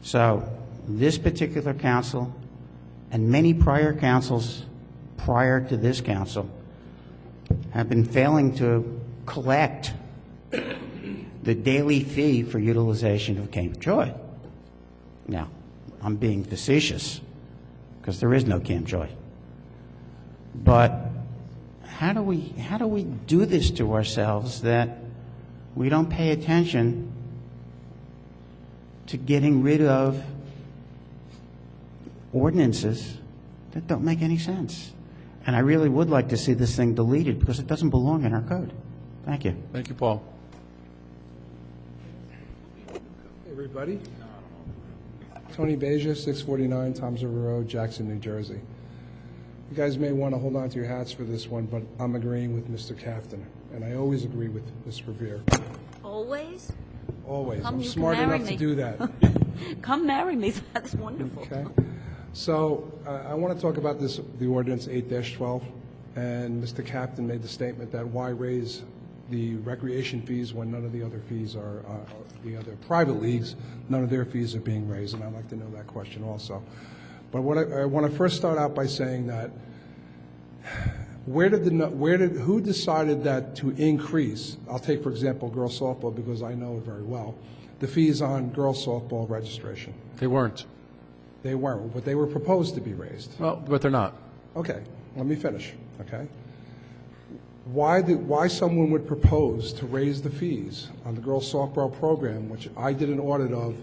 So this particular council and many prior councils prior to this council have been failing to collect the daily fee for utilization of Camp Joy. Now, I'm being facetious because there is no Camp Joy. But how do we do this to ourselves that we don't pay attention to getting rid of ordinances that don't make any sense? And I really would like to see this thing deleted because it doesn't belong in our code. Thank you. Thank you, Paul. Hey, everybody. Tony Beja, 649 Toms River Road, Jackson, New Jersey. You guys may want to hold on to your hats for this one, but I'm agreeing with Mr. Captain, and I always agree with Ms. Revere. Always? Always. Come, I'm you can smart marry enough me. to do that. Come marry me. That's wonderful. Okay. So I want to talk about the ordinance 8-12, and Mr. Captain made the statement that why raise the recreation fees when none of the other fees are, the other private leagues, none of their fees are being raised, and I'd like to know that question also. But what I want to first start out by saying that who decided that to increase, I'll take, for example, girls softball because I know it very well, the fees on girls softball registration? They weren't. They weren't, but they were proposed to be raised. Well, but they're not. Okay, let me finish, okay? Why someone would propose to raise the fees on the girls softball program, which I did an audit of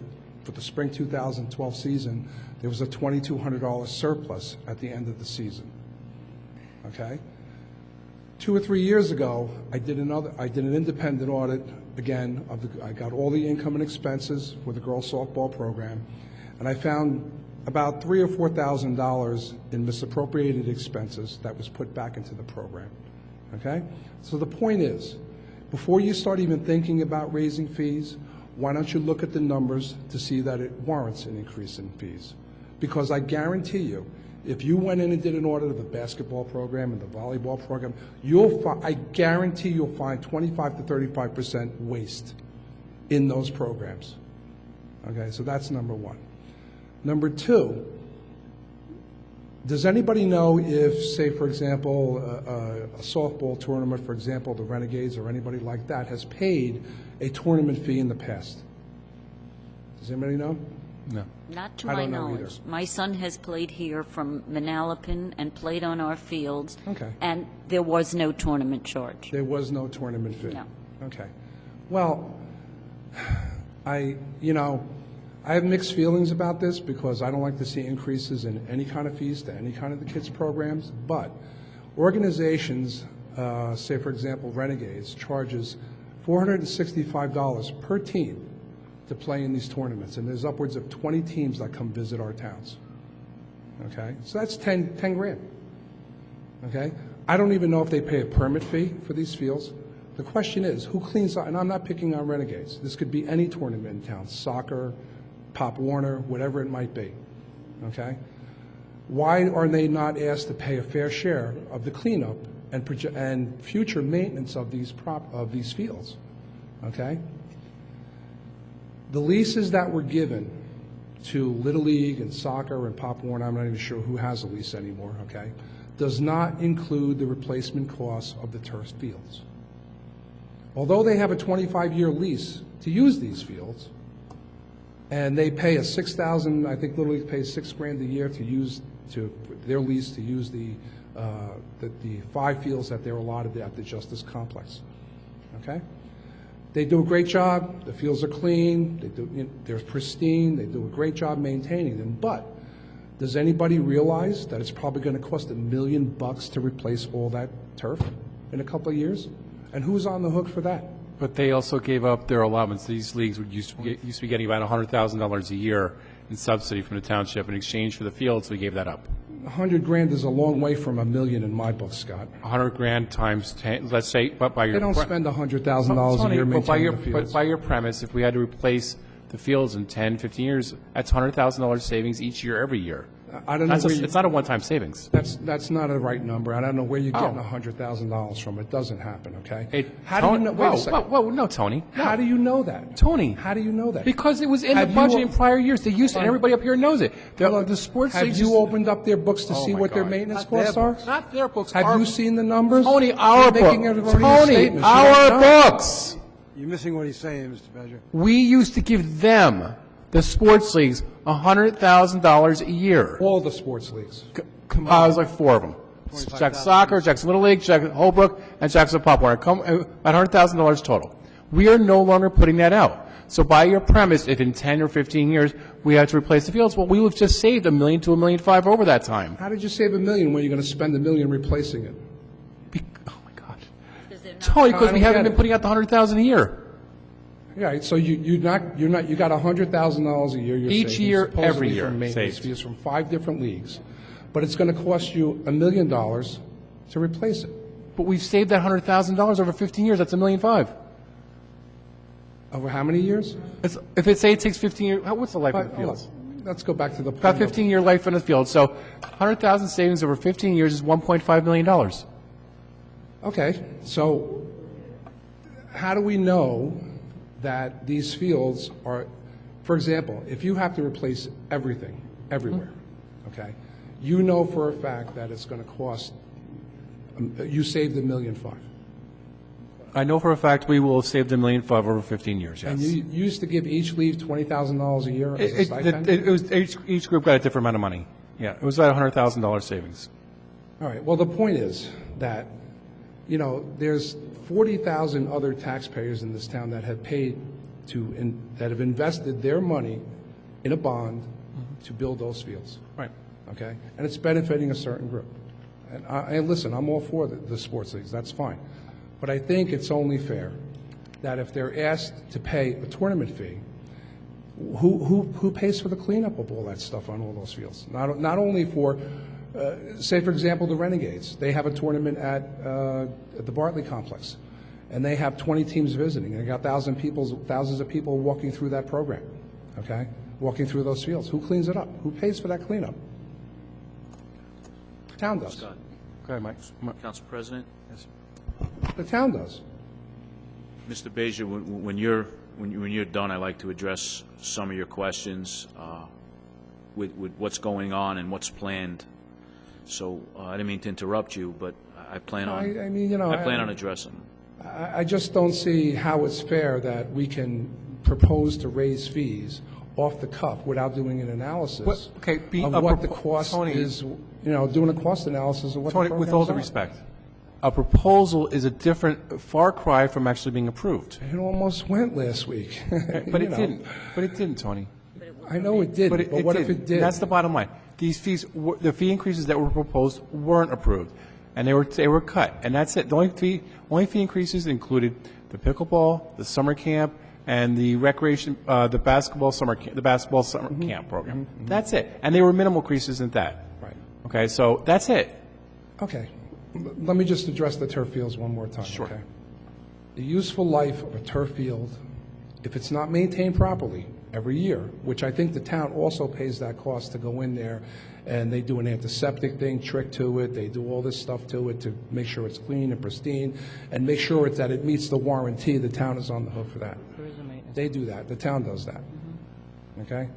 for the spring 2012 season, there was a $2,200 surplus at the end of the season, okay? 2 or 3 years ago, I did an independent audit, again, I got all the income and expenses for the girls softball program, and I found about $3,000 or $4,000 in misappropriated expenses that was put back into the program. Okay? So the point is, before you start even thinking about raising fees, why don't you look at the numbers to see that it warrants an increase in fees? Because I guarantee you, if you went in and did an audit of the basketball program and the volleyball program, I guarantee you'll find 25 to 35% waste in those programs. Okay, so that's number one. Number two, does anybody know if, say, for example, a softball tournament, for example, the Renegades or anybody like that, has paid a tournament fee in the past? Does anybody know? No. Not to I my don't know knowledge. either. My son has played here from Manalapan and played on our fields. Okay. And there was no tournament charge. There was no tournament fee? No. Okay. Well, I have mixed feelings about this because I don't like to see increases in any kind of fees to any kind of the kids' programs, but organizations, say, for example, Renegades, charges $465 per team to play in these tournaments, and there's upwards of 20 teams that come visit our towns. Okay? So that's 10 grand. Okay? I don't even know if they pay a permit fee for these fields. The question is, who cleans up? And I'm not picking on Renegades. This could be any tournament in town, soccer, Pop Warner, whatever it might be. Okay? Why are they not asked to pay a fair share of the cleanup and future maintenance of these fields? Okay? The leases that were given to Little League and soccer and Pop Warner, I'm not even sure who has a lease anymore, okay, does not include the replacement costs of the turf fields. Although they have a 25-year lease to use these fields, and they pay a $6,000, I think Little League pays $6,000 a year their lease to use the 5 fields that they're allotted at the Justice Complex. Okay? They do a great job. The fields are clean. They're pristine. They do a great job maintaining them. But does anybody realize that it's probably going to cost $1 million to replace all that turf in a couple of years? And who's on the hook for that? But they also gave up their allotments. These leagues used to be getting about $100,000 a year in subsidy from the township in exchange for the field, so we gave that up. $100,000 is a long way from $1 million in my book, Scott. $100,000 times 10, let's say, but by your They don't spend $100,000 a year maintaining the fields. But by your premise, if we had to replace the fields in 10, 15 years, that's $100,000 savings each year, every year. I don't know where It's not a one-time savings. that's not a right number. I don't know where you're getting Oh. $100,000 from. It doesn't happen, okay? Hey, How do you know? Wait a second. Whoa, no, Tony. No. How do you know that? Tony. How do you know that? Because it was in Have the you budget o- in prior years. They used to, and Fine. everybody up here knows it. The sports Have leagues you used- opened up their books to Oh see my what their God. maintenance Not their costs are? books. Not their books. Have our you seen the numbers? Tony, our You're making books. everybody a Tony, statement. You our don't know. books. You're missing what he's saying, Mr. Badger. We used to give them, the sports leagues, $100,000 a year. All the sports leagues. It was like 4 of them. Jackson Soccer, Jackson Little League, Jackson Holbrook, and Jackson Poplar. At $100,000 total. We are no longer putting that out. So by your premise, if in 10 or 15 years we have to replace the fields, well, we would have just saved $1 million to $1.5 million over that time. How did you save $1 million when you're going to spend $1 million replacing it? Oh my God, Because they're not- Tony, because I we don't haven't get been it. putting out the $100,000 a year. Right, so you got $100,000 a year you're Each saving, year, supposedly every year, from maintenance saved. fees from 5 different leagues, but it's going to cost you $1 million to replace it. But we've saved that $100,000 over 15 years. That's $1.5 million. Over how many years? If it say it takes 15 years, what's the life of the Hold on. fields? Let's go back to the point. About 15-year life in the field. So 100,000 savings over 15 years is $1.5 million. Okay, so how do we know that these fields are, for example, if you have to replace everything, everywhere, okay, you know for a fact that it's going to cost, you saved $1.5 million. I know for a fact we will have saved $1.5 million over 15 years, yes. And you used to give each league $20,000 a year as a stipend? It was, each group got a different amount of money. Yeah, it was about $100,000 savings. All right, well, the point is that, you know, there's 40,000 other taxpayers in this town that have paid that have invested their money in a bond to build those fields. Right. Okay? And it's benefiting a certain group. And listen, I'm all for the sports leagues, that's fine. But I think it's only fair that if they're asked to pay a tournament fee, who pays for the cleanup of all that stuff on all those fields? Not only for, say, for example, the Renegades. They have a tournament at the Bartley Complex, and they have 20 teams visiting, and they got thousands of people walking through that program, okay? Walking through those fields. Who cleans it up? Who pays for that cleanup? The town does. Scott, Go ahead, Mike. Council President, The town does. Mr. Beja, when you're done, I'd like to address some of your questions with what's going on and what's planned. So I didn't mean to interrupt you, but I plan on I mean, you know, I plan on addressing them. I just don't see how it's fair that we can propose to raise fees off the cuff without doing an analysis What- okay, of what the cost Tony- is, you know, doing a cost analysis of what Tony, the with all programs due are. respect, a proposal is a different far cry from actually being approved. It almost went last week. But it didn't. But it didn't, Tony. I know it did, but what if it did? That's the bottom line. These fees, the fee increases that were proposed weren't approved, and they were cut, and that's it. The only fee increases included the pickleball, the summer camp, and the recreation, the basketball summer camp program. That's it, and they were minimal increases in that. Right. Okay, so that's it. Okay. Let me just address the turf fields one more time, Sure. okay? The useful life of a turf field, if it's not maintained properly every year, which I think the town also pays that cost to go in there, and they do an antiseptic thing, trick to it, they do all this stuff to it to make sure it's clean and pristine, and make sure that it meets the warranty, the town is on the hook for that. They do that, the town does that. Okay?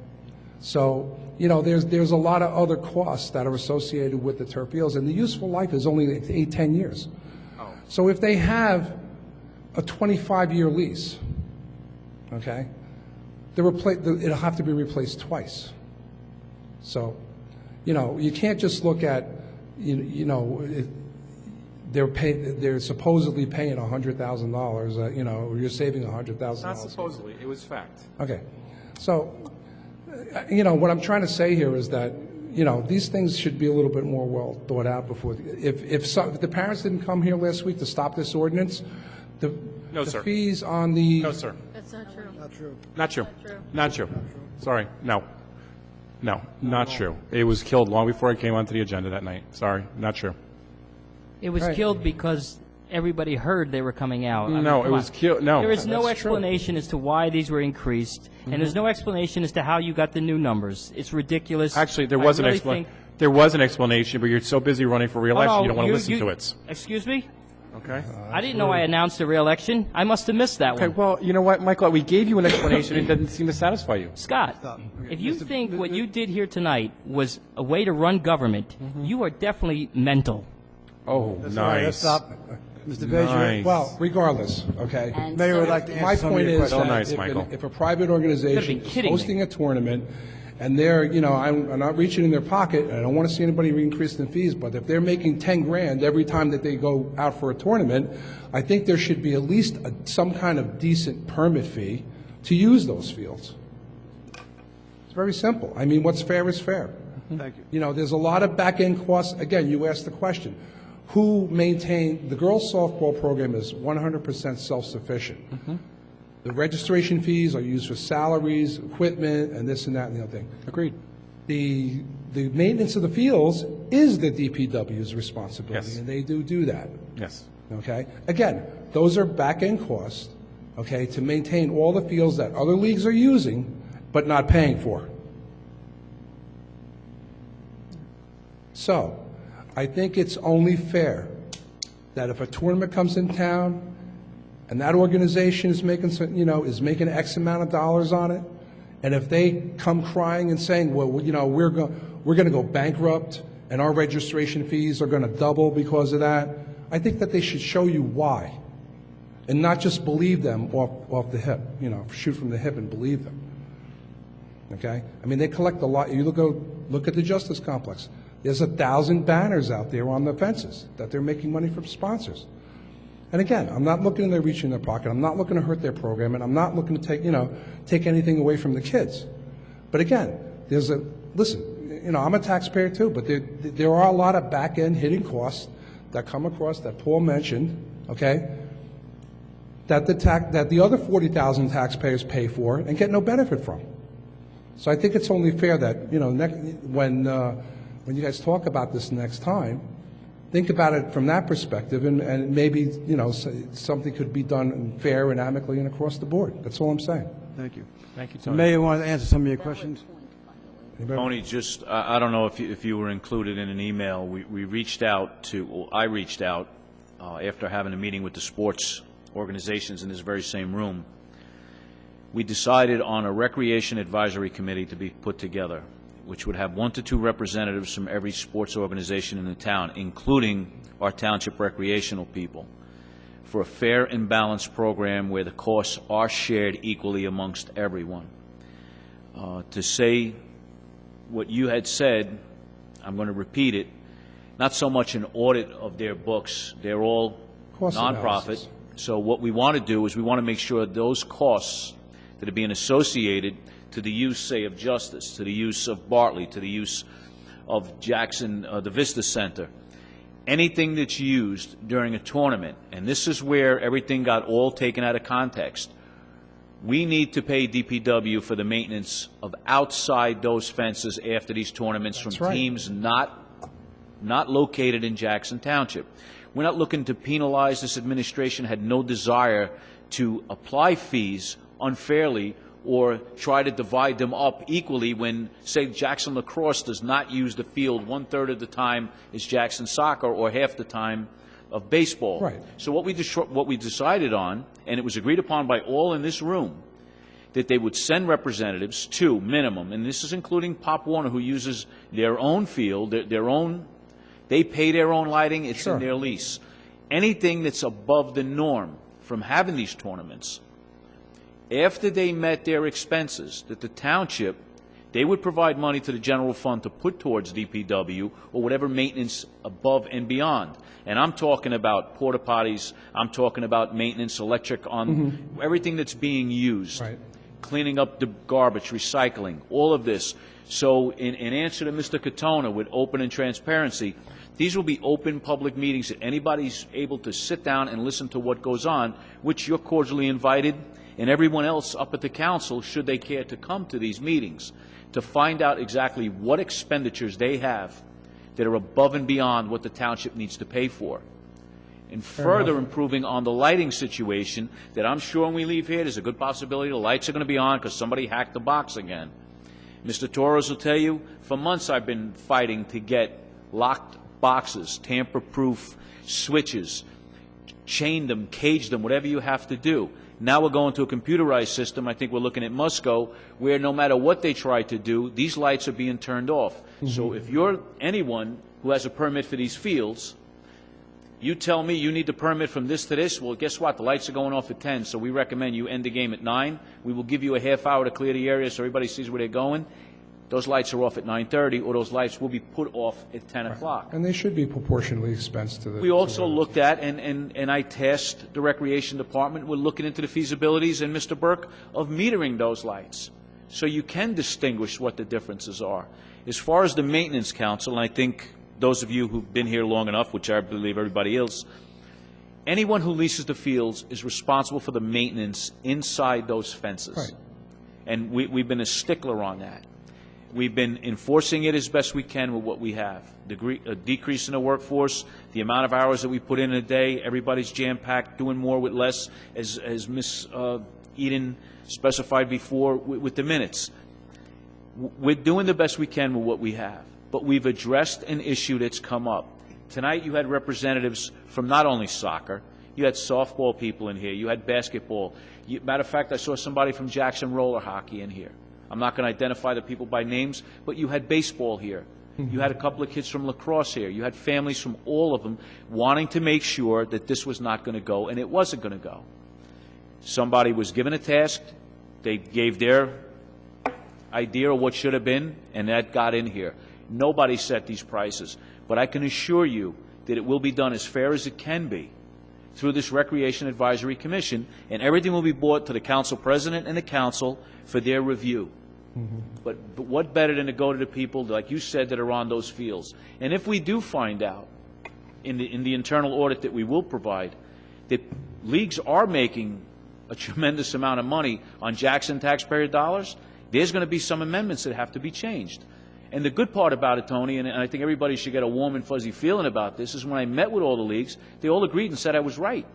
So, you know, there's a lot of other costs that are associated with the turf fields, and the useful life is only 8-10 years. So if they have a 25-year lease, okay, it'll have to be replaced twice. So, you know, you can't just look at, they're supposedly paying $100,000, you know, or you're saving $100,000. Not supposedly, it was fact. Okay. So, you know, what I'm trying to say here is that, you know, these things should be a little bit more well thought out before. If the parents didn't come here last week to stop this ordinance, the fees on the. No, sir. That's not true. Not true. Not true. Not true. Sorry, no. No, not true. It was killed long before I came onto the agenda that night. Sorry, not true. It was Right. killed because everybody heard they were coming out. I mean, No, come it was on. no. There is no That's true. explanation as to why these were increased, and there's no explanation as to how you got the new numbers. It's ridiculous. Actually, there I was an really explanation. think- There was an explanation, but you're so busy running for re-election, Oh, you don't want to listen to it. Excuse me? Okay? I didn't know I announced a re-election. I must have missed that Okay, one. well, you know what, Michael, we gave you an explanation, it doesn't seem to satisfy you. Scott, if you think what you did here tonight was a way to run government, you are definitely mental. Oh, That's all right, let's nice. stop. Mr. Bezier? Nice. Well, regardless, okay? And Mayor so- would like to My answer some of point your is questions. Oh, nice, that Michael. if a private organization be is kidding me. hosting a tournament, and they're, you know, I'm not reaching in their pocket, and I don't want to see anybody increase in fees, but if they're making 10 grand every time that they go out for a tournament, I think there should be at least some kind of decent permit fee to use those fields. It's very simple. I mean, what's fair is fair. Thank you. You know, there's a lot of back-end costs. Again, you asked the question, who maintained, the girls' softball program is 100% self-sufficient. The registration fees are used for salaries, equipment, and this and that and the other thing. Agreed. The maintenance of the fields is the DPW's responsibility, Yes. and they do that, Yes. okay? Again, those are back-end costs, okay, to maintain all the fields that other leagues are using but not paying for. So, I think it's only fair that if a tournament comes in town and that organization is making, is making X amount of dollars on it, and if they come crying and saying, well, we're going to go bankrupt and our registration fees are going to double because of that, I think that they should show you why, and not just believe them off the hip, shoot from the hip and believe them. Okay? I mean, they collect a lot. You look at the Justice Complex. There's 1,000 banners out there on the fences that they're making money from sponsors. And again, I'm not looking to reach in their pocket. I'm not looking to hurt their program, and I'm not looking to take anything away from the kids. But again, listen, I'm a taxpayer too, but there are a lot of back-end hidden costs that come across that Paul mentioned, okay, that the other 40,000 taxpayers pay for and get no benefit from. So I think it's only fair that, when you guys talk about this next time, think about it from that perspective, and maybe, something could be done fair and amicably and across the board. That's all I'm saying. Thank you. Thank you, The Tony. mayor wanted to answer some of your questions. Tony, just, I don't know if you were included in an email. We reached out to, or I reached out after having a meeting with the sports organizations in this very same room. We decided on a recreation advisory committee to be put together, which would have 1 to 2 representatives from every sports organization in the town, including our township recreational people, for a fair and balanced program where the costs are shared equally amongst everyone. To say what you had said, I'm going to repeat it, not so much an audit of their books. They're all Cost nonprofit. analysis. So what we want to do is we want to make sure those costs that are being associated to the use, say, of Justice, to the use of Bartley, to the use of Jackson, the Vista Center, anything that's used during a tournament, and this is where everything got all taken out of context, we need to pay DPW for the maintenance of outside those fences after these tournaments from That's right. teams not located in Jackson Township. We're not looking to penalize. This administration had no desire to apply fees unfairly or try to divide them up equally when, say, Jackson Lacrosse does not use the field 1/3 of the time is Jackson Soccer or half the time of baseball. Right. So what we decided on, and it was agreed upon by all in this room, that they would send representatives to minimum, and this is including Pop Warner, who uses their own field, they pay their own lighting, it's Sure. in their lease. Anything that's above the norm from having these tournaments, after they met their expenses, that the township, they would provide money to the general fund to put towards DPW or whatever maintenance above and beyond. And I'm talking about porta potties, I'm talking about maintenance, electric on everything that's being used. Right. Cleaning up the garbage, recycling, all of this. So in answer to Mr. Katona, with open and transparency, these will be open public meetings that anybody's able to sit down and listen to what goes on, which you're cordially invited, and everyone else up at the council, should they care to come to these meetings, to find out exactly what expenditures they have that are above and beyond what the township needs to pay for. and further improving on the lighting situation that I'm sure when we leave here, there's a good possibility the lights are going to be on because somebody hacked the box again. Mr. Torres will tell you, for months I've been fighting to get locked boxes, tamper-proof switches, chain them, cage them, whatever you have to do. Now we're going to a computerized system. I think we're looking at Musco, where no matter what they try to do, these lights are being turned off. So if you're anyone who has a permit for these fields, you tell me you need the permit from this to this, well, guess what? The lights are going off at 10, so we recommend you end the game at 9. We will give you a half hour to clear the area so everybody sees where they're going. Those lights are off at 9:30, or those lights will be put off at 10 o'clock. And they should be proportionally expensed to the... We also looked at, and I tasked the Recreation Department with looking into the feasibilities, and Mr. Burke, of metering those lights, so you can distinguish what the differences are. As far as the Maintenance Council, and I think those of you who've been here long enough, which I believe everybody else, anyone who leases the fields is responsible for the maintenance inside those fences. Right. And we've been a stickler on that. We've been enforcing it as best we can with what we have. A decrease in the workforce, the amount of hours that we put in a day, everybody's jam-packed, doing more with less, as Ms. Eden specified before with the minutes. We're doing the best we can with what we have, but we've addressed an issue that's come up. Tonight you had representatives from not only soccer, you had softball people in here, you had basketball. Matter of fact, I saw somebody from Jackson roller hockey in here. I'm not going to identify the people by names, but you had baseball here. You had a couple of kids from lacrosse here. You had families from all of them wanting to make sure that this was not going to go, and it wasn't going to go. Somebody was given a task. They gave their idea of what should have been, and that got in here. Nobody set these prices, but I can assure you that it will be done as fair as it can be through this Recreation Advisory Commission, and everything will be brought to the council president and the council for their review. But what better than to go to the people, like you said, that are on those fields? And if we do find out in the internal audit that we will provide that leagues are making a tremendous amount of money on Jackson taxpayer dollars, there's going to be some amendments that have to be changed. And the good part about it, Tony, and I think everybody should get a warm and fuzzy feeling about this, is when I met with all the leagues, they all agreed and said I was right.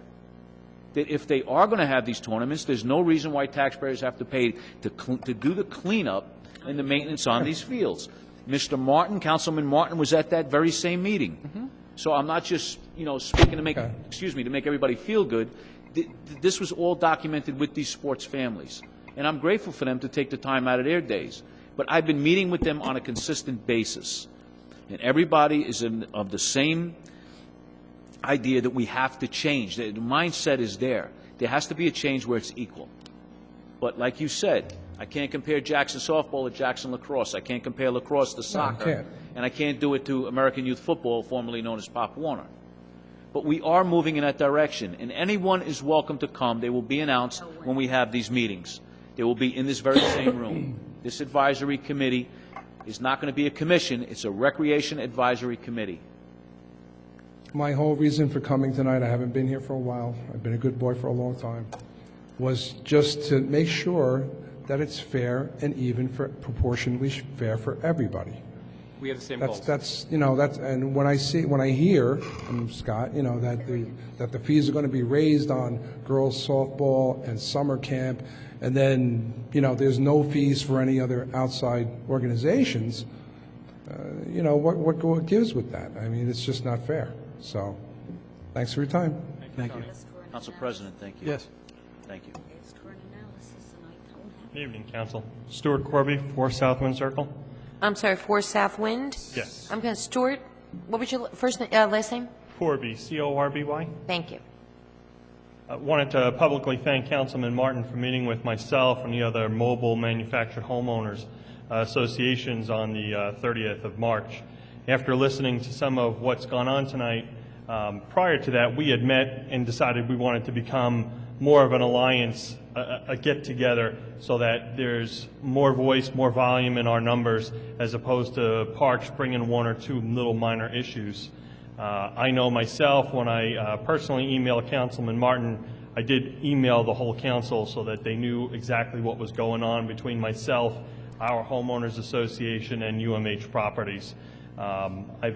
That if they are going to have these tournaments, there's no reason why taxpayers have to pay to do the cleanup and the maintenance on these fields. Mr. Martin, Councilman Martin, was at that very same meeting. So I'm not just, speaking to make, to make everybody feel good. This was all documented with these sports families. And I'm grateful for them to take the time out of their days. But I've been meeting with them on a consistent basis. And everybody is of the same idea that we have to change. The mindset is there. There has to be a change where it's equal. But like you said, I can't compare Jackson softball to Jackson lacrosse. I can't compare lacrosse to soccer. And I can't do it to American Youth Football, formerly known as Pop Warner. But we are moving in that direction. And anyone is welcome to come. They will be announced when we have these meetings. They will be in this very same room. This advisory committee is not going to be a commission. It's a Recreation Advisory Committee. My whole reason for coming tonight, I haven't been here for a while, I've been a good boy for a long time, was just to make sure that it's fair and even, proportionally fair for everybody. We have the same goals. And when I hear from Scott, that the fees are going to be raised on girls softball and summer camp, and then, there's no fees for any other outside organizations, what gives with that? I mean, it's just not fair. So, thanks for your time. Thank you. Council President, thank you. Yes. Thank you. Good evening, Council. Stuart Corby, 4 Southwind Circle. I'm sorry, 4 Southwind? Yes. I'm going to, Stuart, what was your last name? Corby, C-O-R-B-Y. Thank you. I wanted to publicly thank Councilman Martin for meeting with myself and the other mobile manufactured homeowners associations on the 30th of March. After listening to some of what's gone on tonight, prior to that, we had met and decided we wanted to become more of an alliance, a get-together, so that there's more voice, more volume in our numbers, as opposed to parks bringing 1 or 2 little minor issues. I know myself, when I personally emailed Councilman Martin, I did email the whole council so that they knew exactly what was going on between myself, our homeowners association, and UMH Properties. I've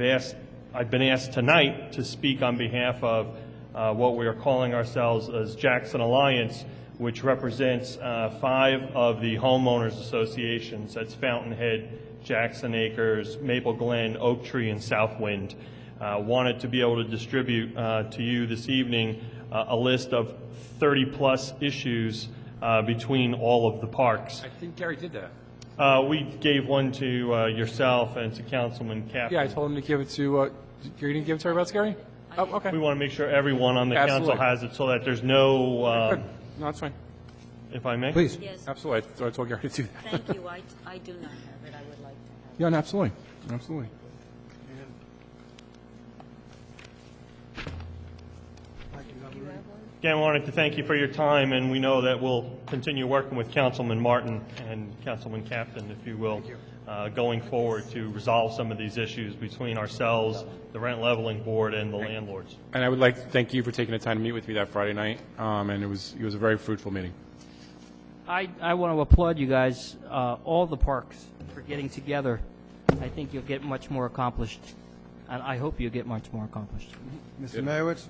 been asked tonight to speak on behalf of what we are calling ourselves as Jackson Alliance, which represents 5 of the homeowners associations. That's Fountainhead, Jackson Acres, Maple Glen, Oak Tree, and Southwind. Wanted to be able to distribute to you this evening a list of 30-plus issues between all of the parks. I think Gary did that. We gave one to yourself and to Councilman Captain. Yeah, I told him to give it to, Gary didn't give it to everybody else, Gary? Oh, okay. We want to make sure everyone on the council Absolutely. has it so that there's no, Good. No, that's fine. if I may? Please. Yes, Absolutely. I told Gary to do that. thank you. I do not have it. I would like to have it. Yeah, no, absolutely. Absolutely. Again, I wanted to thank you for your time, and we know that we'll continue working with Councilman Martin and Councilman Captain, if you will, going forward to resolve some of these issues between ourselves, the Rent Leveling Board, and the landlords. And I would like to thank you for taking the time to meet with me that Friday night, and it was a very fruitful meeting. I want to applaud you guys, all the parks, for getting together. I think you'll get much more accomplished, and I hope you'll get much more accomplished. Mr. Mayowitz?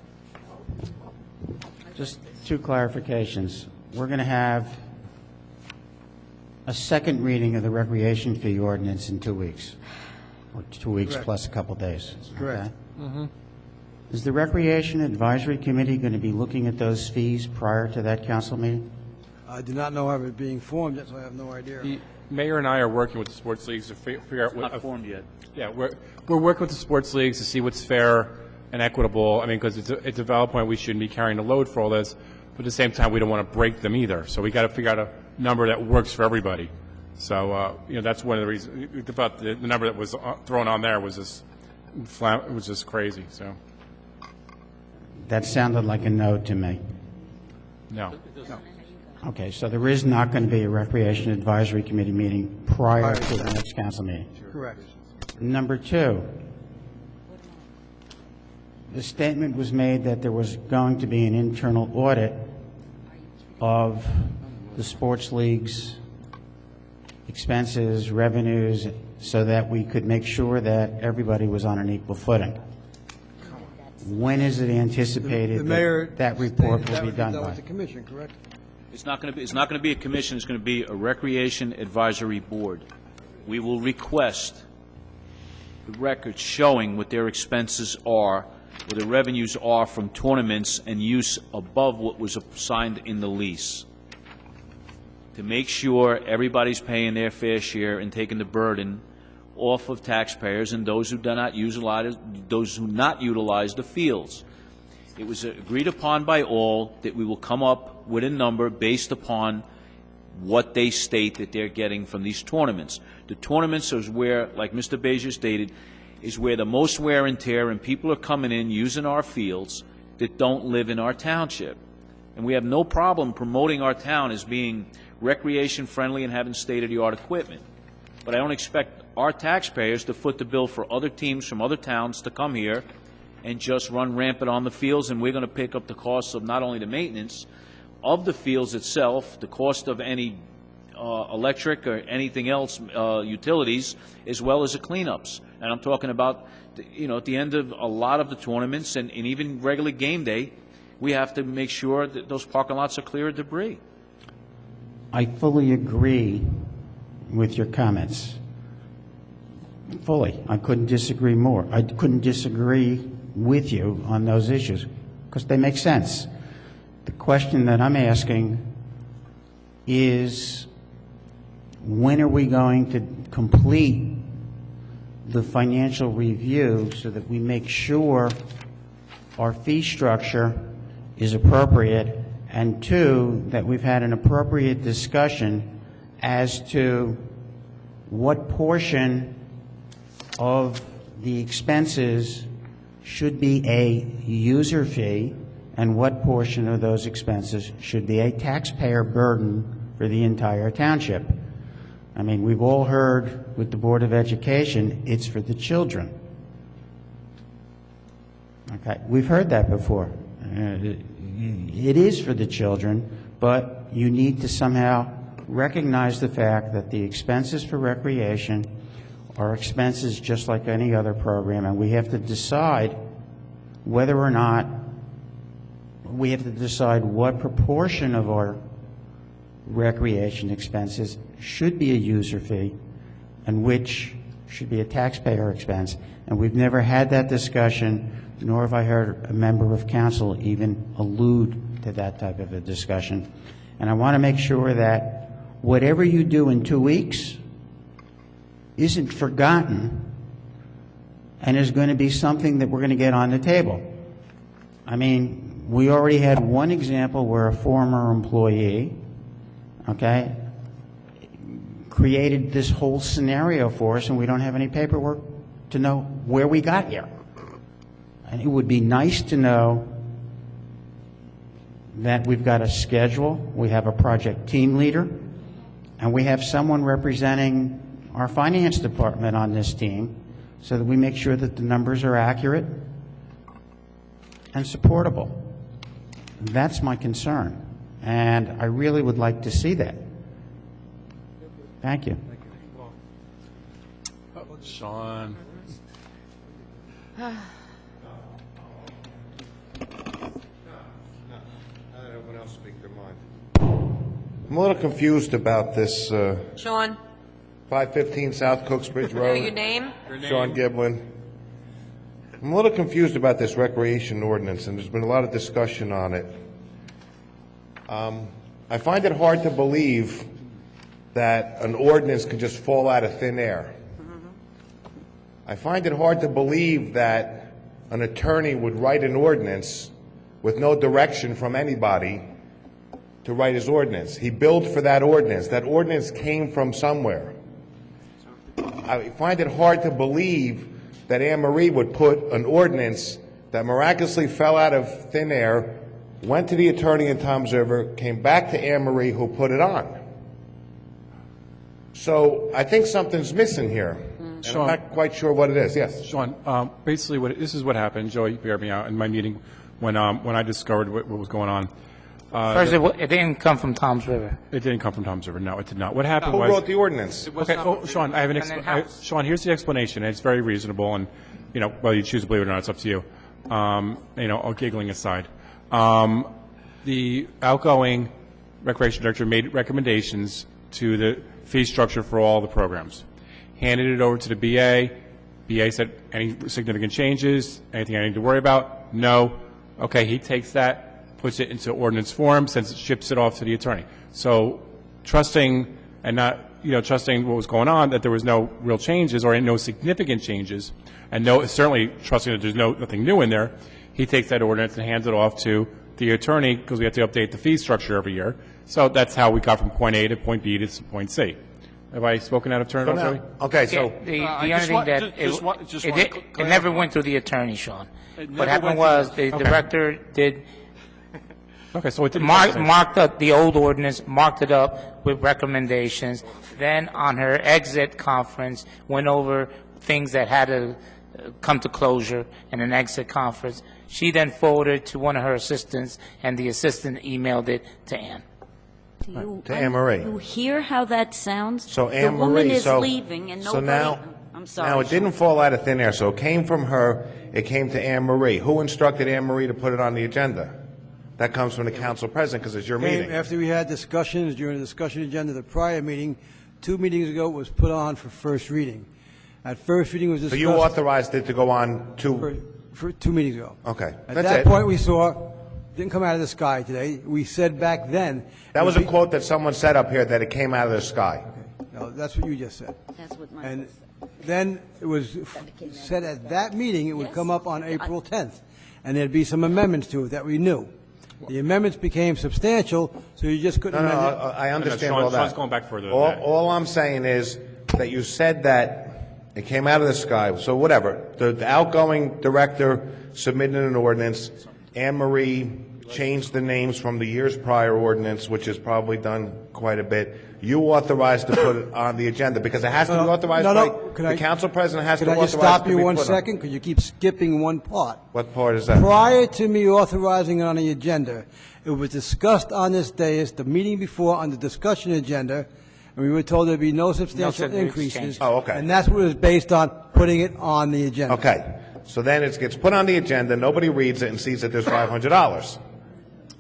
Just 2 clarifications. We're going to have a second reading of the recreation fee ordinance in 2 weeks, or 2 weeks Correct. plus a couple days. Correct. Okay? Is the Recreation Advisory Committee going to be looking at those fees prior to that council meeting? I do not know of it being formed yet, so I have no idea. The mayor and I are working with the sports leagues to figure out what. Not formed yet. Yeah, we're working with the sports leagues to see what's fair and equitable. I mean, because it's a valid point, we shouldn't be carrying the load for all this, but at the same time, we don't want to break them either. So we got to figure out a number that works for everybody. So that's one of the reasons. About the number that was thrown on there was just it was just crazy. So That sounded like a no to me. no. Okay, so there is not going to be a Recreation Advisory Committee meeting prior to the next council meeting. Correct. Number 2, the statement was made that there was going to be an internal audit of the sports league's expenses, revenues, so that we could make sure that everybody was on an equal footing. When is it anticipated The mayor that that report stated will be done with by? the commission, correct? It's not going to be a commission, it's going to be a Recreation Advisory Board. We will request the records showing what their expenses are, what the revenues are from tournaments and use above what was assigned in the lease, to make sure everybody's paying their fair share and taking the burden off of taxpayers and those who do not utilize the fields. It was agreed upon by all that we will come up with a number based upon what they state that they're getting from these tournaments. The tournaments is where, like Mr. Bezier stated, is where the most wear and tear, and people are coming in using our fields that don't live in our township. And we have no problem promoting our town as being recreation-friendly and having state-of-the-art equipment. But I don't expect our taxpayers to foot the bill for other teams from other towns to come here and just run rampant on the fields, and we're going to pick up the costs of not only the maintenance of the fields itself, the cost of any electric or anything else, utilities, as well as the cleanups. And I'm talking about, at the end of a lot of the tournaments and even regular game day, we have to make sure that those parking lots are clear of debris. I fully agree with your comments. Fully. I couldn't disagree more. I couldn't disagree with you on those issues because they make sense. The question that I'm asking is, when are we going to complete the financial review so that we make sure our fee structure is appropriate, and 2, that we've had an appropriate discussion as to what portion of the expenses should be a user fee and what portion of those expenses should be a taxpayer burden for the entire township. I mean, we've all heard with the Board of Education, it's for the children. Okay, we've heard that before. It is for the children, but you need to somehow recognize the fact that the expenses for recreation are expenses just like any other program, and we have to decide whether or not we have to decide what proportion of our recreation expenses should be a user fee and which should be a taxpayer expense. And we've never had that discussion, nor have I heard a member of council even allude to that type of a discussion. And I want to make sure that whatever you do in 2 weeks isn't forgotten and is going to be something that we're going to get on the table. I mean, we already had one example where a former employee, okay, created this whole scenario for us, and we don't have any paperwork to know where we got here. And it would be nice to know that we've got a schedule, we have a project team leader, and we have someone representing our finance department on this team so that we make sure that the numbers are accurate and supportable. That's my concern, and I really would like to see that. Thank you. Sean. Everyone else speak their mind. I'm a little confused about this Sean, 515 South Cooksbridge know Road. your name? Sean Giblin. I'm a little confused about this recreation ordinance, and there's been a lot of discussion on it. I find it hard to believe that an ordinance can just fall out of thin air. I find it hard to believe that an attorney would write an ordinance with no direction from anybody to write his ordinance. He billed for that ordinance. That ordinance came from somewhere. I find it hard to believe that Anne Marie would put an ordinance that miraculously fell out of thin air, went to the attorney in Toms River, came back to Anne Marie, who put it on. So I think something's missing here. And I'm not quite sure what it is. Yes? Sean, basically, this is what happened. Joey, bear me out in my meeting when I discovered what was going on. First, it didn't come from Toms River. It didn't come from Toms River. No, it did not. What happened Who was... wrote the ordinance? Okay, Sean, I have Sean, here's the explanation, and it's very reasonable, and, whether you choose to believe it or not, it's up to you. All giggling aside. The outgoing recreation director made recommendations to the fee structure for all the programs. Handed it over to the BA. BA said, any significant changes, anything I need to worry about? No. Okay, he takes that, puts it into ordinance form, ships it off to the attorney. So trusting and not, trusting what was going on, that there was no real changes or no significant changes, and certainly trusting that there's nothing new in there, he takes that ordinance and hands it off to the attorney because we have to update the fee structure every year. So that's how we got from point A to point B to point C. Have I spoken out of turn, Joey? Okay, so... The only thing that it never went through the attorney, Sean. What happened was the director did... Okay, so it didn't... Marked up the old ordinance, marked it up with recommendations. Then on her exit conference, went over things that had to come to closure in an exit conference. She then forwarded to one of her assistants, and the assistant emailed it to Ann. To Anne Marie. You hear how that sounds? So Anne The woman Marie, is leaving and nobody... I'm sorry. Now, it didn't fall out of thin air, so it came from her, it came to Anne Marie. Who instructed Anne Marie to put it on the agenda? That comes from the council president, because it's your meeting. After we had discussions during the discussion agenda, the prior meeting, 2 meetings ago, it was put on for first reading. At first reading was So discussed... you authorized it to go on For 2 meetings ago. Okay, At that's that it. point, we saw, didn't come out of the sky today. We said back then... That was a quote that someone said up here, that it came out of the sky. No, that's what you just said. That's what Michael And said. then it was said at that meeting it would come up on April 10th, and there'd be some amendments to it that we knew. The amendments became substantial, so you just couldn't No, amend it. I understand Sean- all that. Sean's going back further than that. All I'm saying is that you said that it came out of the sky, so whatever. The outgoing director submitted an ordinance. Anne Marie changed the names from the years prior ordinance, which is probably done quite a bit. You authorized to put it on the agenda, because it has to be authorized by, the council president has to Could I authorize just it stop to you be one put on. second? Because you keep skipping one part. What part is that? Prior to me authorizing it on the agenda, it was discussed on this dais, the meeting before, on the discussion agenda, and we were told there'd be no substantial significant increases. changes. Oh, okay. And that's what it was based on, putting it on the agenda. Okay, so then it gets put on the agenda, nobody reads it and sees that there's $500.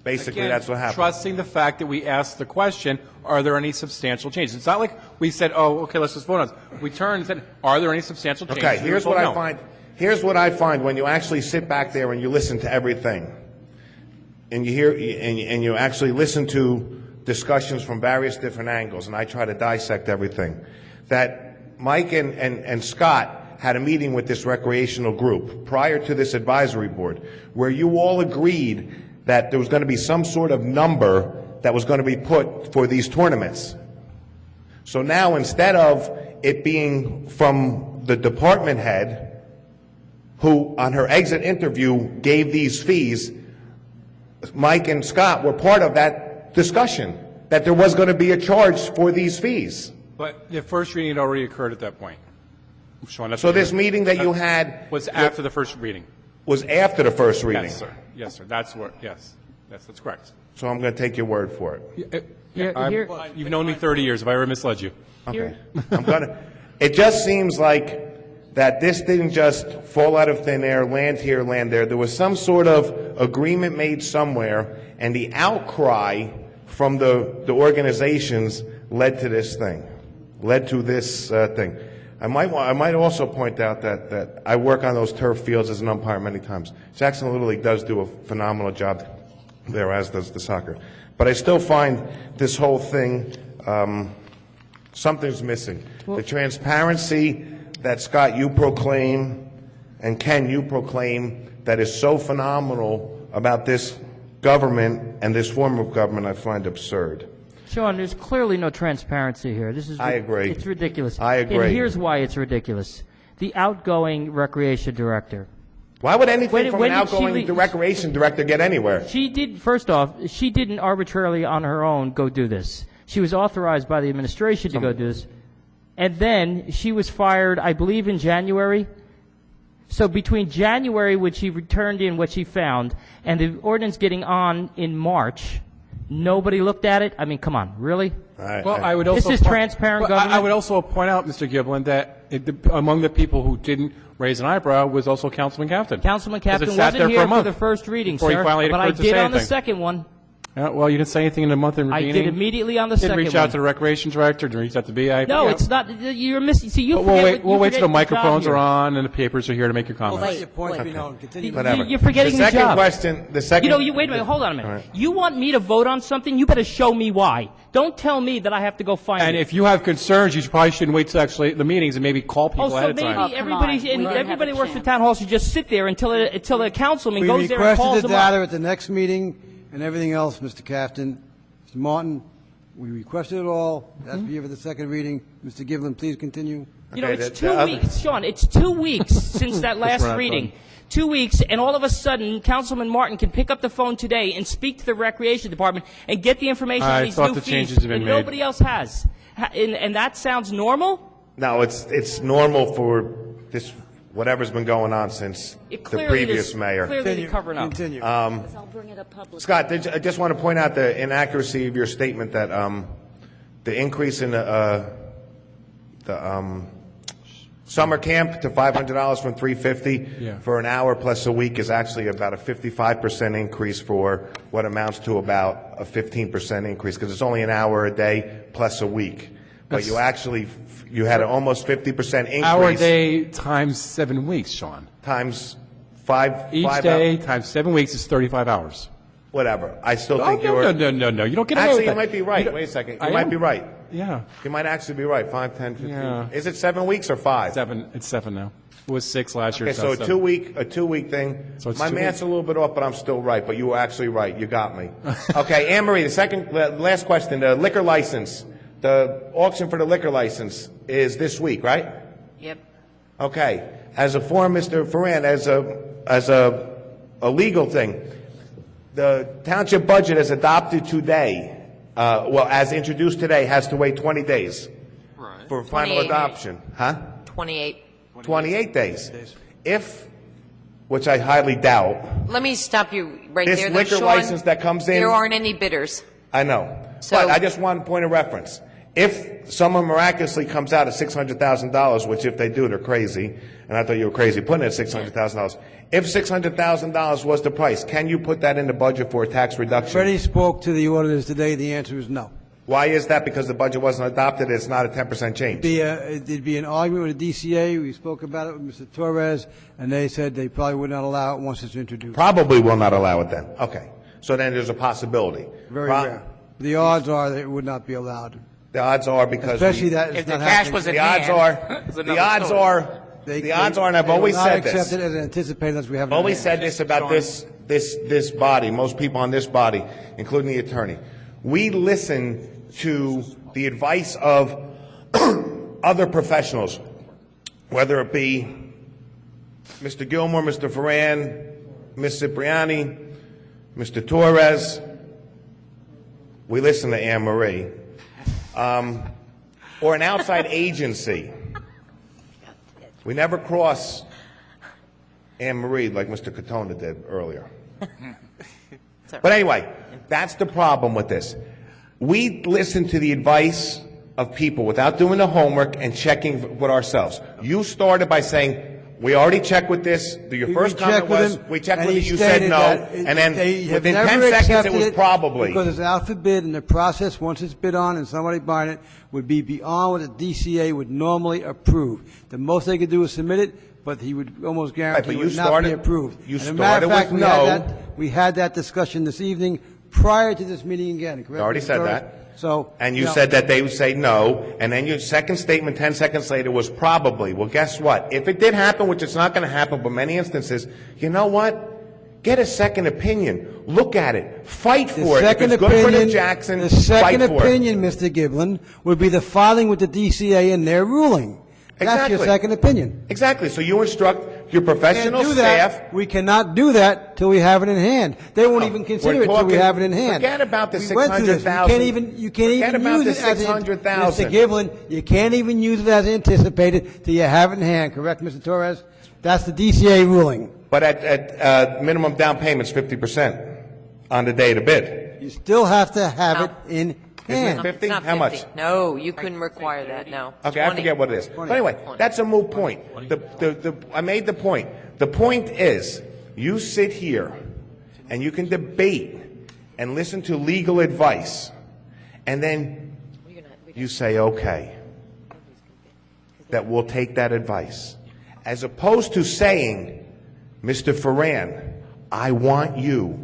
Basically, Again, that's what happened. Trusting the fact that we asked the question, are there any substantial changes? It's not like we said, oh, okay, let's just vote on this. We turned and said, are there any substantial changes? Okay, here's what I No. find. Here's what I find when you actually sit back there and you listen to everything, and you hear and you actually listen to discussions from various different angles, and I try to dissect everything. That Mike and Scott had a meeting with this recreational group prior to this advisory board, where you all agreed that there was going to be some sort of number that was going to be put for these tournaments. So now, instead of it being from the department head, who on her exit interview gave these fees, Mike and Scott were part of that discussion, that there was going to be a charge for these fees. But the first reading had already occurred at that point. Sean, that's So what this you're- meeting that you had was after the first reading. was after the first reading. Yes, sir. Yes, sir. That's what. Yes, that's correct. So I'm going to take your word for it. You've known me 30 years. Have I ever misled you? Okay. It just seems like that this didn't just fall out of thin air, land here, land there. There was some sort of agreement made somewhere, and the outcry from the organizations led to this thing, thing. I might also point out that I work on those turf fields as an umpire many times. Jackson Little League does do a phenomenal job there, as does the soccer. But I still find this whole thing, something's missing. The transparency that, Scott, you proclaim, and Ken, you proclaim, that is so phenomenal about this government and this form of government, I find absurd. Sean, there's clearly no transparency here. I agree. It's ridiculous. I agree. And here's why it's ridiculous. The outgoing recreation director. Why would anything When- from when an did she outgoing leave? recreation director get anywhere? She did, first off, she didn't arbitrarily on her own go do this. She was authorized by the administration to go do this. And then she was fired, I believe, in January. So between January, when she returned in what she found, and the ordinance getting on in March, nobody looked at it? I mean, come on, really? I would also This is transparent government? I would also point out, Mr. Giblin, that among the people who didn't raise an eyebrow was also Councilman Captain. Councilman Because it Captain sat there wasn't here a month for the first reading, before he sir, finally but I occurred to did say on the anything. second one. Well, you didn't say anything in the month in I meeting. did immediately on the Didn't second reach out one. to the recreation director, didn't reach out to BI. No, it's not. You're missing. See, you We'll forget wait, what- we'll you wait forget till the your job microphones here. are on and the papers are here to make your comments. Let your points be known. Continue. Whatever. You're forgetting the the second job. question. The second. Wait a minute. Hold on a minute. All right. You want me to vote on something? You better show me why. Don't tell me that I have to go find And it. if you have concerns, you probably shouldn't wait till actually the meetings and maybe call people so ahead of maybe time. everybody We didn't have everybody a works for chance. town hall should just sit there until the councilman We goes there and calls requested the them data up. at the next meeting and everything else, Mr. Captain. Mr. Martin, we requested it all. That's for you for the second reading. Mr. Giblin, please continue. You know, Okay, it's the 2 other- weeks, Sean. It's 2 weeks since that last we're not reading. done. 2 weeks, and all of a sudden, Councilman Martin can pick up the phone today and speak to the Recreation Department and get the information on I these thought new the fees changes have been that made. nobody else has. And that sounds normal? No, it's normal for this, whatever's been going on since It the clearly previous is mayor. clearly covering up. Continue. I'll bring it up publicly. Scott, I just want to point out the inaccuracy of your statement that the increase in the summer camp to $500 from $350 Yeah. for an hour plus a week is actually about a 55% increase for what amounts to about a 15% increase, because it's only an hour a day plus a week. But you actually, you had an almost 50% increase. Hour a day times 7 weeks, Sean. Times five. Each five day hours. times 7 weeks is 35 hours. Whatever. I still Oh, think you're. no. You don't get away Actually, with you that. might be right. Wait a second. I You might am. be right. Yeah. You might actually be right. 5, 10, 15. Yeah. Is it 7 weeks or 5? 7. It's 7 now. It was 6 last year. Okay, so a it's 2-week thing. So it's My 2 math's a little bit off, but I'm still right. But you were actually right. You got me. Okay, Anne Marie. The last question. The liquor license. The auction for the liquor license is this week, right? Yep. Okay. As a form, Mr. Ferrand, as a legal thing, the township budget as adopted today, as introduced today, has to wait 20 days for final 28. adoption. Huh? 28. 28 days. If, which I highly doubt, Let me stop you right this there. though, liquor Sean. license that comes in. There aren't any bidders. I know. So- But I just want a point of reference. If someone miraculously comes out at $600,000, which if they do, they're crazy, and I thought you were crazy putting it at $600,000. If $600,000 was the price, can you put that in the budget for a tax reduction? Freddie spoke to the auditors today. The answer is no. Why is that? Because the budget wasn't adopted. It's not a 10% change. There'd be an argument with the DCA. We spoke about it with Mr. Torres, and they said they probably would not allow it once it's introduced. Probably will not allow it then. Okay. So then there's a possibility. Very rare. The odds are that it would not be allowed. The odds are because especially that If it's the not cash happening. was in the odds hand, are it's the another odds story. are the odds are, and I've always said They will not accept this. it as anticipated as we have. I've always said this about this body, most people on this body, including the attorney. We listen to the advice of other professionals, whether it be Mr. Gilmore, Mr. Ferran, Ms. Cipriani, Mr. Torres. We listen to Anne Marie, or an outside agency. We never cross Anne Marie like Mr. Katona did earlier. But anyway, that's the problem with this. We listen to the advice of people without doing the homework and checking with ourselves. You started by saying, we already checked with this. Your first comment was, we checked with it, you said no. And then within 10 seconds, it was probably. Because it's out for bid, and the process, once it's bid on and somebody buying it, would be beyond what the DCA would normally approve. The most they could do is submit it, but he would almost guarantee it would not be approved. You As a matter started of with fact, no. we had that discussion this evening prior to this meeting again, correct? I already Mr. said Torres? that. So. And you know, said that they would say no, and then your second statement 10 seconds later was probably. Well, guess what? If it did happen, which it's not going to happen, but many instances, you know what? Get a second opinion. Look at it. Fight for it. If it's good for the Jackson, the second fight for opinion, Mr. Giblin, would be the filing with the DCA and their ruling. That's Exactly. your second opinion. Exactly. So you instruct your Can't professional do staff. that. We cannot do that till we have it in hand. They won't even consider We're it till we talking- have it in hand. forget about the We went through this. 600,000. You can't Forget even about use the it as 600,000. Mr. Giblin, you can't even use it as anticipated till you have it in hand. Correct, Mr. Torres? That's the DCA ruling. But at minimum down payments 50% on the day to bid. You still have to have it in Isn't hand. it 50? It's not How 50. much? No, you couldn't require that, no. Okay, I forget what it is. But anyway, that's a moot point. I made the point. The point is, you sit here and you can debate and listen to legal advice, and then you say, okay, that we'll take that advice. As opposed to saying, Mr. Ferran, I want you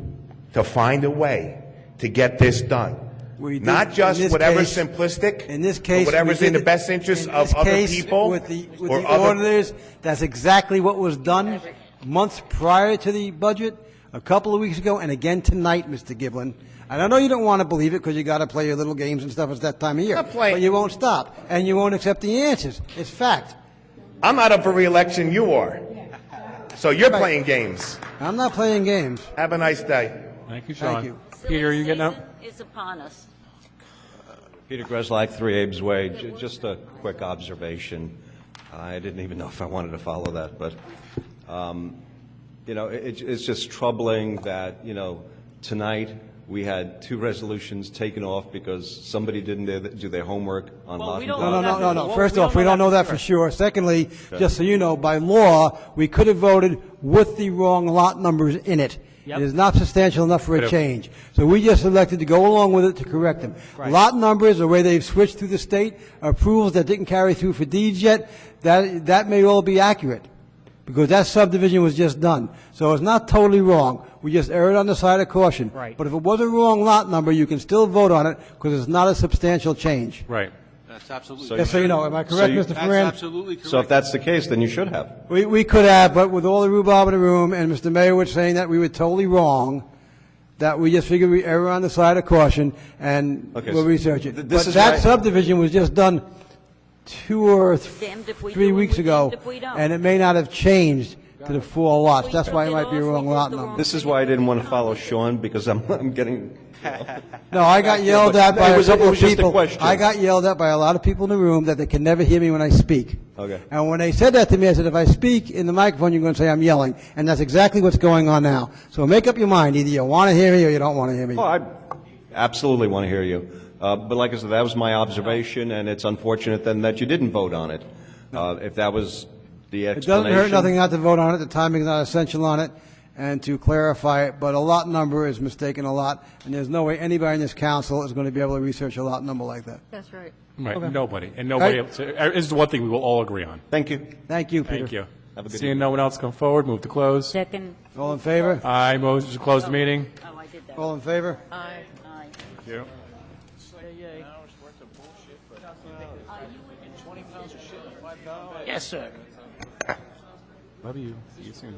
to find a way to get this done. We did- Not just in this whatever's case- simplistic, In this but case, whatever's we in did the best interest in of this other case, people with the or other. auditors, that's exactly what was done months prior to the budget, a couple of weeks ago, and again tonight, Mr. Giblin. And I know you don't want to believe it because you got to play your little games and stuff. It's that time of year. Not playing- But you won't stop, and you won't accept the answers. It's fact. I'm not up for re-election, you are. So you're playing games. I'm not playing games. Have a nice day. Thank you, Sean. Thank you. Peter, are you getting up? Is upon us. Peter Greslak, 3 Abe's Way. Just a quick observation. I didn't even know if I wanted to follow that, but, it's just troubling that, tonight we had 2 resolutions taken off because somebody didn't do their homework on Well, we Loffenberg. don't No. First off, we don't know that for sure. Secondly, just so you know, by law, we could have voted with the wrong lot numbers in it. Yep. It is not substantial enough for a change. So we just elected to go along with it to correct them. Right. Lot numbers, the way they've switched through the state, approvals that didn't carry through for deeds yet, that may all be accurate, because that subdivision was just done. So it's not totally wrong. We just erred on the side of caution. Right. But if it was a wrong lot number, you can still vote on it, because it's not a substantial change. Right. That's absolutely Just so you know, am I correct, Mr. That's Ferran? absolutely correct. So if that's the case, then you should have. We could have, but with all the rhubarb in the room, and Mr. Mayor was saying that we were totally wrong, that we just figured we err on the side of caution, and Okay, we'll so research it. this But is that why- subdivision was just done 2 or Damned if we 3 do, weeks and ago, damned if we don't. and it may not have changed to the 4 lots. We That's took why it it might be a off, we wrong did lot the number. wrong- This is why I didn't want to follow Sean, because I'm getting, No, I got yelled at by It a was couple of just a people. question. I got yelled at by a lot of people in the room that they can never hear me when I speak. Okay. And when they said that to me, I said, if I speak in the microphone, you're going to say I'm yelling. And that's exactly what's going on now. So make up your mind. Either you want to hear me or you don't want to hear me. oh, I absolutely want to hear you. But like I said, that was my observation, and it's unfortunate then that you didn't vote on it. If that was the It explanation. doesn't hurt nothing not to vote on it. The timing is not essential on it. And to clarify it, but a lot number is mistaken a lot, and there's no way anybody in this council is going to be able to research a lot number like that. That's right. Right, nobody. And nobody, Right. is the one thing we will all agree on. Thank you. Thank you, Peter. Thank you. Have a good Seeing evening. no one else come forward, move to close. Second. All in favor? Aye, motion to close the meeting. Oh, I did that. All in favor? Aye. Aye. Thank you. Yes, sir. Love you. See you soon.